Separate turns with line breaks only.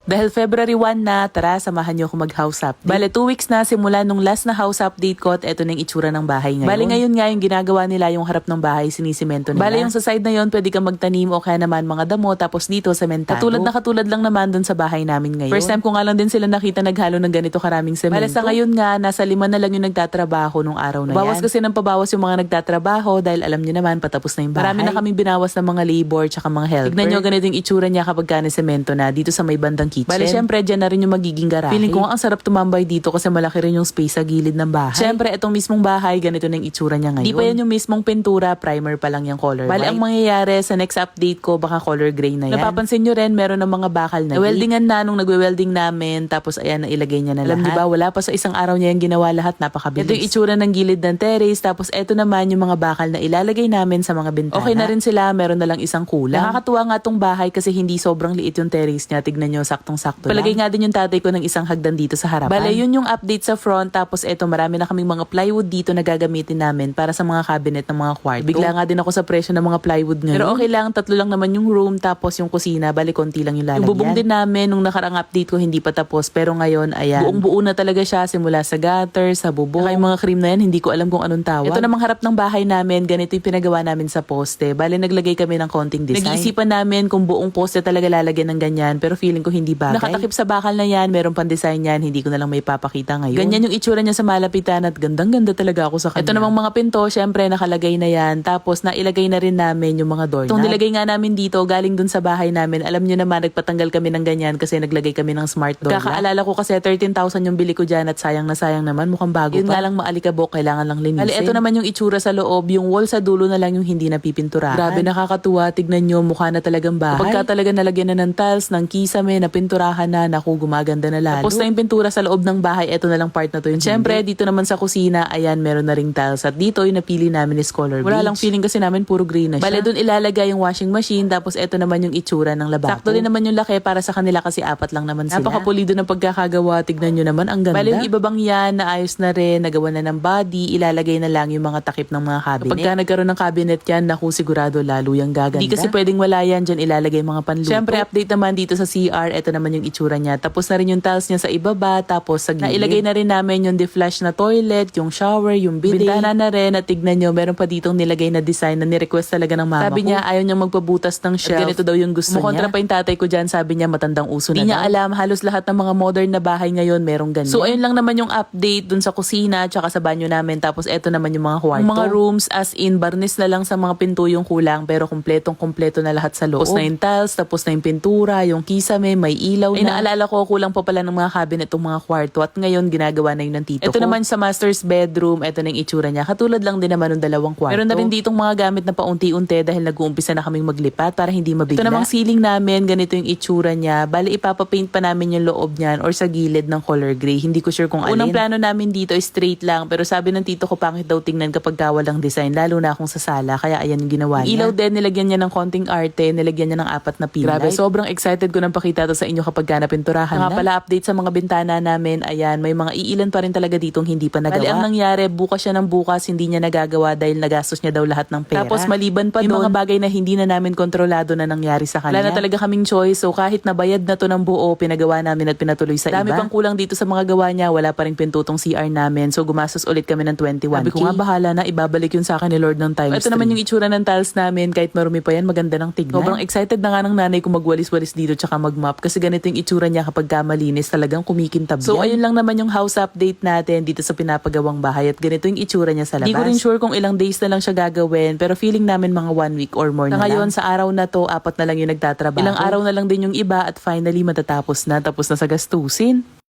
Dahil February 1 na, tara samahan niyo ako mag-house update. Bale 2 weeks na simula nung last na house update ko at eto na yung itsura ng bahay ngayon. Bale ngayon nga yung ginagawa nila yung harap ng bahay, sinisimento nila. Bale yung sa side na yon pwede kang magtanim o kaya naman mga damo tapos dito sementado. Katulad lang naman dun sa bahay namin ngayon. First time ko nga lang din sila nakita naghalo ng ganito karaming semento. Bale sa ngayon nga, nasa 5 na lang yung nagtatrabaho nung araw na yan. Bawas kasi ng pabawas yung mga nagtatrabaho dahil alam niyo naman patapos na yung bahay. Marami na kaming binawas ng mga labor tsaka mga helper. Tignan nyo ganito yung itsura niya kapag ka semento na dito sa may bandang kitchen. Bale syempre dyan na rin yung magiging garahe. Feeling ko ang sarap tumambay dito kasi malaki rin yung space sa gilid ng bahay. Syempre itong mismong bahay ganito na yung itsura niya ngayon. Di pa yan yung mismong pintura, primer pa lang yung color. Bale ang mangyayari sa next update ko baka color gray na yan. Napapansin nyo rin meron ng mga bakal na weldingan na nung nagwe-welding namin tapos ayan na ilagay niya na lahat. Alam di ba wala pa sa isang araw niya yung ginawa lahat, napakabilis. Ito yung itsura ng gilid ng terrace tapos eto naman yung mga bakal na ilalagay namin sa mga bintana. Okay na rin sila, meron na lang isang kulang. Nakakatuwa nga tong bahay kasi hindi sobrang liit yung terrace niya. Tignan nyo, saktong-sakto lang. Palagay nga din yung tatay ko ng isang hagdan dito sa harapan. Bale, yun yung update sa front. Tapos eto, marami na kaming mga plywood dito na gagamitin namin para sa mga cabinet ng mga kwarto. Bigla nga din ako sa presyo ng mga plywood ngayon. Pero okay lang, 3 lang naman yung room tapos yung kusina. Bale, konti lang yung lalagyan. Yung bubong din namin nung nakarang update ko hindi pa tapos. Pero ngayon, ayan. Buong-buo na talaga siya simula sa gutter, sa bubong. Saka yung mga cream na yan, hindi ko alam kung anong tawag. Ito namang harap ng bahay namin, ganito yung pinagawa namin sa poste. Bale, naglagay kami ng konting design. Nag-iisipan namin kung buong poste talaga lalagyan ng ganyan, pero feeling ko hindi bagay. Nakatakip sa bakal na yan, meron pang design yan, hindi ko na lang may papakita ngayon. Ganyan yung itsura niya sa malapitan at gandang-ganda talaga ako sa kanya. Ito namang mga pinto, syempre nakalagay na yan, tapos nailagay na rin namin yung mga doorknob. Itong nilagay nga namin dito, galing dun sa bahay namin. Alam nyo naman, nagpatanggal kami ng ganyan kasi naglagay kami ng smart door. Kakaalala ko kasi 13,000 yung bili ko dyan at sayang na sayang naman, mukhang bago yun pa. Yun nga lang maalikabok, kailangan lang linisin. Ito naman yung itsura sa loob, yung wall sa dulo na lang yung hindi napipinturahan. Grabe, nakakatuwa, tignan nyo, mukha na talagang bahay. Pagka talaga nalagyan na ng tiles, ng kisame, na pinturahan na, naku, gumaganda na lalo. Tapos na yung pintura sa loob ng bahay, eto na lang part na to yung syempre, dito naman sa kusina, ayan, meron na ring tiles. At dito, yung napili namin is color beige. Wala lang feeling kasi namin puro green na siya. Bale, dun ilalagay yung washing machine, tapos eto naman yung itsura ng lababo. Sakto din naman yung laki para sa kanila kasi 4 lang naman sila. Napakapulido ng pagkakagawa, tignan nyo naman, ang ganda. Bale, yung iba bang yan, naayos na rin, nagawa na ng body, ilalagay na lang yung mga takip ng mga cabinet. Kapag nagkaroon ng cabinet yan, naku, sigurado lalo yung gaganda. Hindi kasi pwedeng wala yan, dyan ilalagay mga panluto. Syempre, update naman dito sa CR, ito naman yung itsura niya. Tapos na rin yung tiles niya sa ibaba, tapos sa gilid. Nailagay na rin namin yung deflush na toilet, yung shower, yung bidet. Bintana na rin, at tignan nyo, meron pa ditong nilagay na design na ni-request talaga ng mama ko. Sabi niya, ayaw niyang magpabutas ng shelf. At ganito daw yung gusto niya. Mukontra pa yung tatay ko dyan, sabi niya, matandang uso na. Hindi niya alam, halos lahat ng mga modern na bahay ngayon, merong ganyan. So, ayun lang naman yung update dun sa kusina, tsaka sa banyo namin. Tapos, eto naman yung mga kwarto. Yung mga rooms, as in, barnis na lang sa mga pinto yung kulang, pero kumpletong-kumpleto na lahat sa loob. Tapos na yung tiles, tapos na yung pintura, yung kisame, may ilaw na. Ay, naalala ko, kulang pa pala ng mga cabinet itong mga kwarto at ngayon ginagawa na yun ng tito ko. Ito naman sa master's bedroom, ito na yung itsura niya. Katulad lang din naman ng 2 kwarto. Meron na rin ditong mga gamit na paunti-unti dahil nag-uumpisa na kaming maglipat para hindi mabigla. Ito namang ceiling namin, ganito yung itsura niya. Bale, ipapapaint pa namin yung loob niyan or sa gilid ng color gray. Hindi ko sure kung alin. Unang plano namin dito is straight lang, pero sabi ng tito ko pangit daw tingnan kapag walang design, lalo na akong sa sala. Kaya ayan yung ginawa niya. Ilaw din, nilagyan niya ng konting arte, nilagyan niya ng 4 na pin light. Grabe, sobrang excited ko nang pakita to sa inyo kapag napinturahan na. Nga pala update sa mga bintana namin, ayan, may mga iilan pa rin talaga ditong hindi pa nagawa. Bali, ang nangyari, bukas siya ng bukas, hindi niya nagagawa dahil nagastos niya daw lahat ng pera. Tapos maliban pa yung mga bagay na hindi na namin kontrolado na nangyari sa kanya. Wala na talaga kaming choice, so kahit nabayad na to ng buo, pinagawa namin at pinatuloy sa iba. Dami pang kulang dito sa mga gawa niya, wala pa rin pinto tong CR namin, so gumastos ulit kami ng 21K. Sabi ko nga, bahala na, ibabalik yun sa akin ni Lord ng times 3. Ito naman yung itsura ng tiles namin, kahit marumi pa yan, maganda ng tignan. Sobrang excited na nga ng nanay ko magwalis-walis dito tsaka mag-mop kasi ganito yung itsura niya kapag malinis, talagang kumikintab yan. So ayun lang naman yung house update natin dito sa pinapagawang bahay at ganito yung itsura niya sa labas. Hindi ko rin sure kung ilang days na lang siya gagawin pero feeling namin mga 1 week or more na ngayon, sa araw na to, 4 na lang yung nagtatrabaho. Ilang araw na lang din yung iba at finally matatapos na, tapos na sa gastusin.